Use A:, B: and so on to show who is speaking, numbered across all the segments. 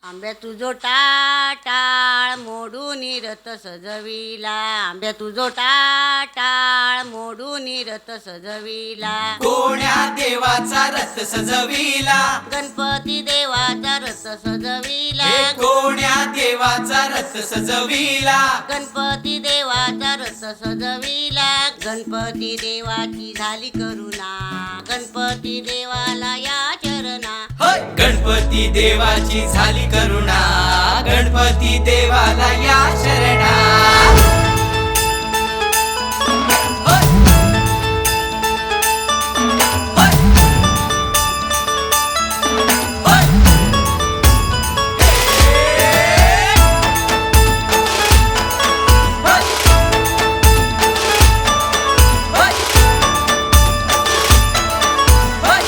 A: आंब्या तुझो टाळ मोडून रथ सजविला, आंब्या तुझो टाळ मोडून रथ सजविला,
B: कोण्या देवाचा रथ सजविला,
A: गणपती देवाचा रथ सजविला,
B: हे कोण्या देवाचा रथ सजविला,
A: गणपती देवाचा रथ सजविला, गणपती देवाची झाली करुणा, गणपती देवाला या चरणा,
B: होय गणपती देवाची झाली करुणा, गणपती देवाला या शरणा. होय. होय. होय. होय. होय. होय.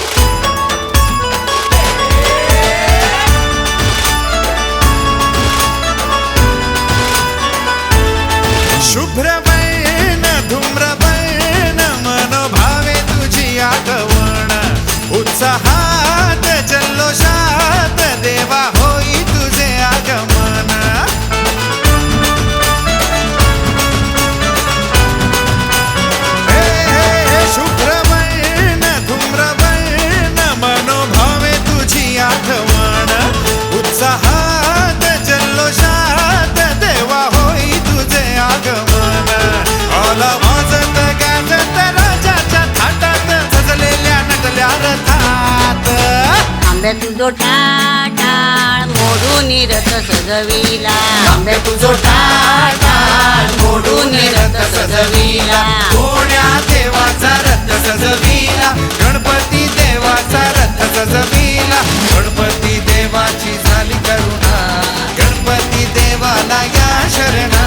C: शुभ्रवर्ण धूम्रवर्ण मनोभावे तुझी आठवण, उत्साहात जल्लोषात देवा होई तुझे आगमन. हे शुभ्रवर्ण धूम्रवर्ण मनोभावे तुझी आठवण, उत्साहात जल्लोषात देवा होई तुझे आगमन. आला वाजत गाजत राजाच्या थाटात सजलेल्या नटल्या रथात.
A: आंब्या तुझो टाळ मोडून रथ सजविला,
B: आंब्या तुझो टाळ मोडून रथ सजविला, कोण्या देवाचा रथ सजविला,
C: गणपती देवाचा रथ सजविला,
B: गणपती देवाची झाली करुणा,
C: गणपती देवाला या शरणा.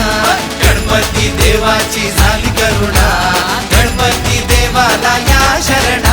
B: गणपती देवाची झाली करुणा, गणपती देवाला या शरणा.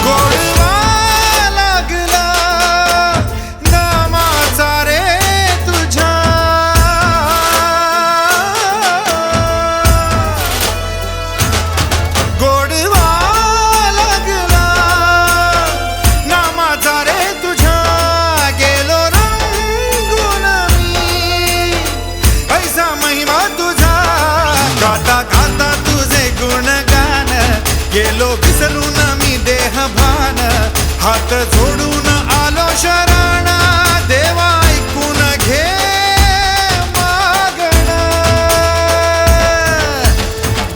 C: गोडवा लागला नामाचा रे तुझ्या, गोडवा लागला नामाचा रे तुझ्या, गेलो रंगून मी ऐसा महिमा तुझा, गाता गाता तुझे गुणगान, गेलो विसरून मी देह भान, हात जोडून आलो शरण, देवा ऐकून घे मागण.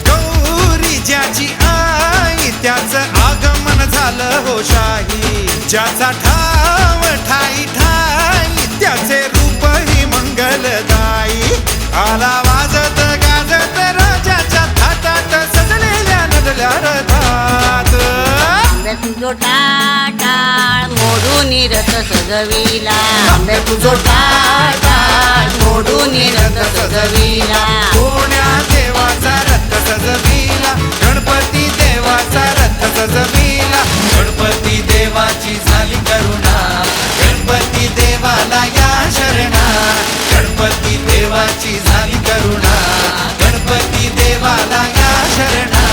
C: गौरी ज्याची आई त्याचं आगमन झालं हो शाही, ज्याचा ठाव ठाई ठाई त्याचे रूप ही मंगलदायी. आला वाजत गाजत राजाच्या थाटात सजलेल्या नटल्या रथात.
A: आंब्या तुझो टाळ मोडून रथ सजविला,
B: आंब्या तुझो टाळ मोडून रथ सजविला,
C: कोण्या देवाचा रथ सजविला, गणपती देवाचा रथ सजविला,
B: गणपती देवाची झाली करुणा, गणपती देवाला या शरणा. गणपती देवाची झाली करुणा, गणपती देवाला या शरणा.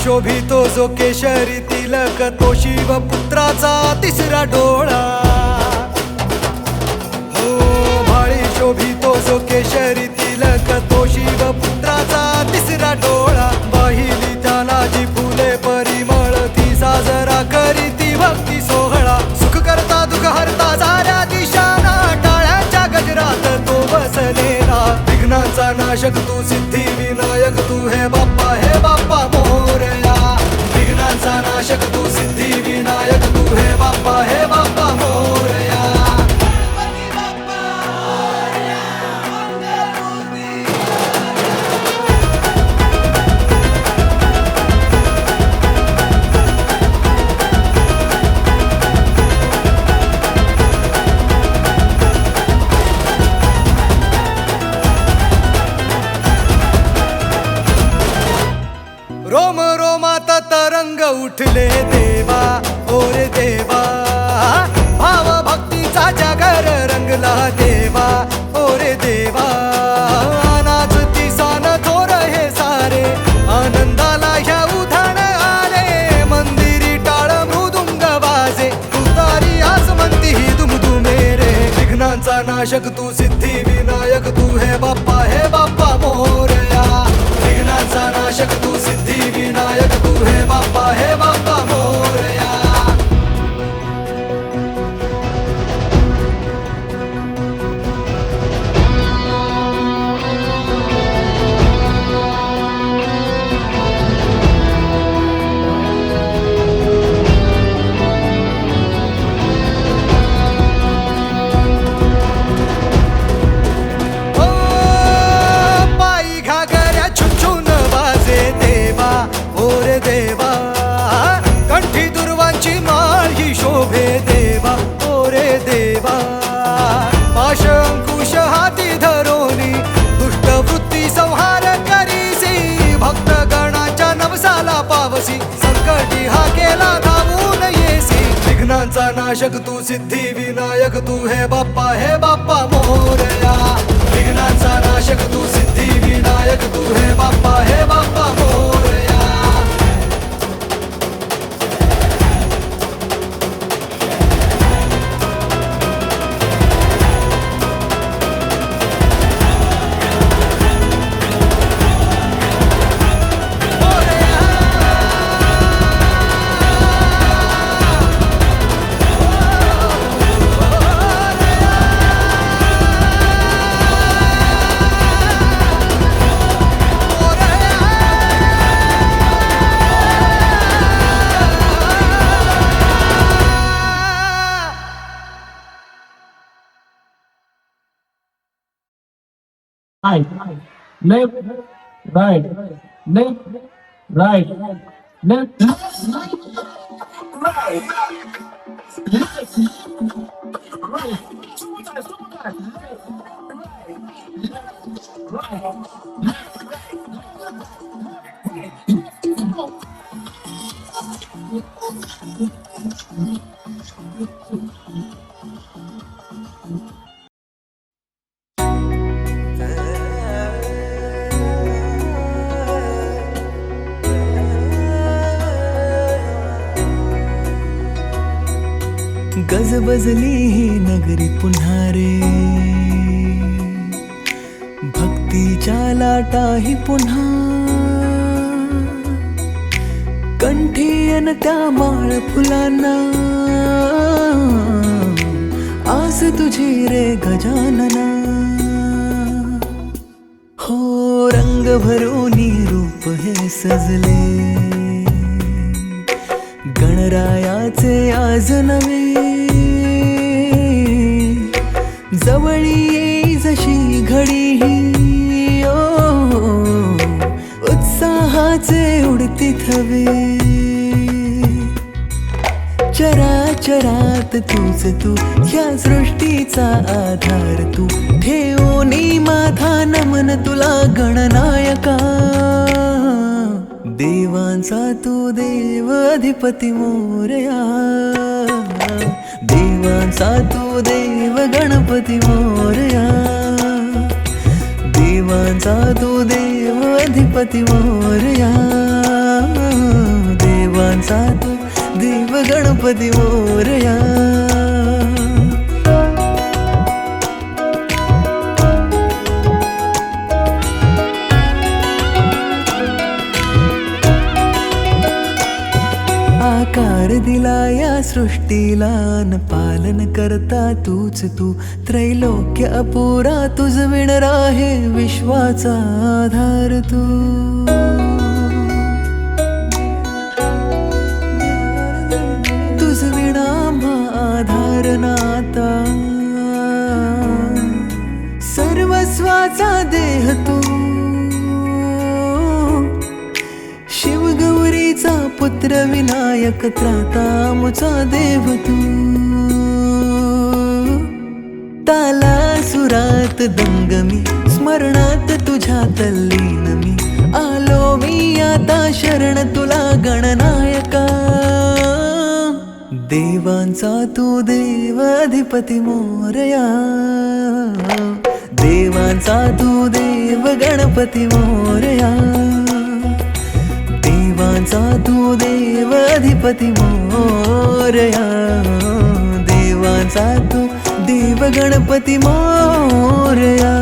D: शोभितो जो केशरी तिलक तो शिवपुत्राचा तिसरा डोळा. हो भाळी शोभितो जो केशरी तिलक तो शिवपुत्राचा तिसरा डोळा. वाहिली त्याला जी फुले परिमळ ती साजरा करी ती भक्ती सोहळा. सुख करता दुःख हरता साऱ्या दिशांना टाळ्यांच्या गजरात तो बसलेला. विघ्नांचा नाशक तू सिद्धी विनायक तू हे बाप्पा मोरया. विघ्नांचा नाशक तू सिद्धी विनायक तू हे बाप्पा मोरया. रोम रोमात तरंग उठले देवा ओरे देवा. भाव भक्तीचा जागर रंगला देवा ओरे देवा. नाचती सान थोर हे सारे आनंदाला ह्या उधाण आले. मंदिरी टाळ मृदुंग वाजे तुतारी आज म्हणती ही दुमदुमे रे. विघ्नांचा नाशक तू सिद्धी विनायक तू हे बाप्पा मोरया. विघ्नांचा नाशक तू सिद्धी विनायक तू हे बाप्पा मोरया. पायी घागऱ्या छुन छुन वाजे नाशक तू सिद्धी विनायक तू हे बाप्पा मोरया. विघ्नांचा नाशक तू सिद्धी विनायक तू हे Bappa Morya.
E: Right, left, right, left, right, left,
F: गजबजली ही नगरी पुन्हा रे, भक्तीच्या लाटाही पुन्हा. कंठी अन त्या माळ फुलांना आस तुझी रे गजानना. हो रंग भरूनी रूप हे सजले, गणरायाचे आज नवे. जवळी येई जशी घडी ही, उत्साहाचे उडती थवे. चराचरात तूच तू, ह्या सृष्टीचा आधार तू. ठेवोनी माझा नमन तुला गणनायका. देवांचा तू देव अधिपती मोरया. देवांचा तू देव गणपती मोरया. देवांचा तू देव अधिपती मोरया. देवांचा तू देव गणपती मोरया. आकार दिला या सृष्टीला न पालन करता तूच तू. त्रैलोक्य अपुरा तुझ विण राहे, विश्वाचा आधार तू. तुझ विणा आधार नाता, सर्वस्वाचा देह तू. शिवगौरीचा पुत्र विनायक त्राता मुचा देव तू. ताला सुरात दंगमी, स्मरणात तुझ्या तल्लीन मी. आलो मी आता शरण तुला गणनायका. देवांचा तू देव अधिपती मोरया. देवांचा तू देव गणपती मोरया. देवांचा तू देव अधिपती मोरया. देवांचा तू देव गणपती मोरया.